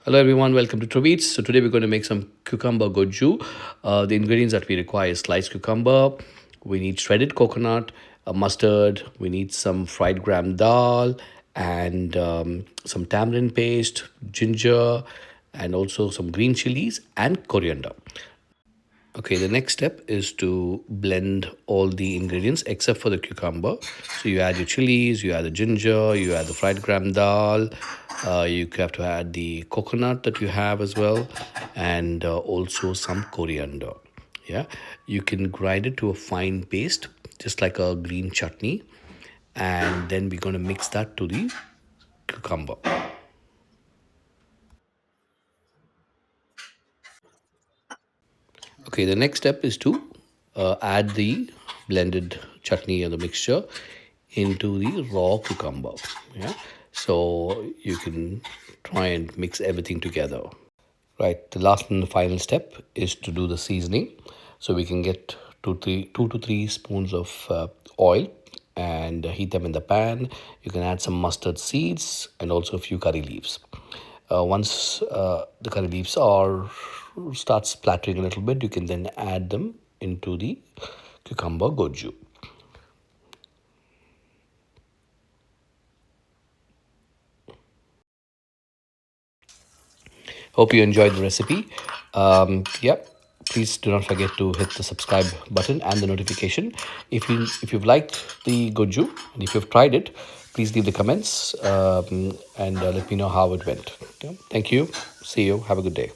Hello everyone, welcome to Treats. So today we're going to make some cucumber goju. The ingredients that we require is sliced cucumber. We need shredded coconut, mustard. We need some fried gram dal and some tamarind paste, ginger, and also some green chilies and coriander. Okay, the next step is to blend all the ingredients except for the cucumber. So you add your chilies, you add the ginger, you add the fried gram dal, you have to add the coconut that you have as well, and also some coriander. Yeah, you can grind it to a fine paste, just like a green chutney, and then we're going to mix that to the cucumber. Okay, the next step is to add the blended chutney or the mixture into the raw cucumber. Yeah, so you can try and mix everything together. Right, the last and the final step is to do the seasoning. So we can get 2 to 3 spoons of oil and heat them in the pan. You can add some mustard seeds and also a few curry leaves. Once the curry leaves are start splattering a little bit, you can then add them into the cucumber goju. Hope you enjoyed the recipe. Yep. Please do not forget to hit the subscribe button and the notification. If you've liked the goju and if you've tried it, please leave the comments and let me know how it went. Yeah. Thank you. See you. Have a good day.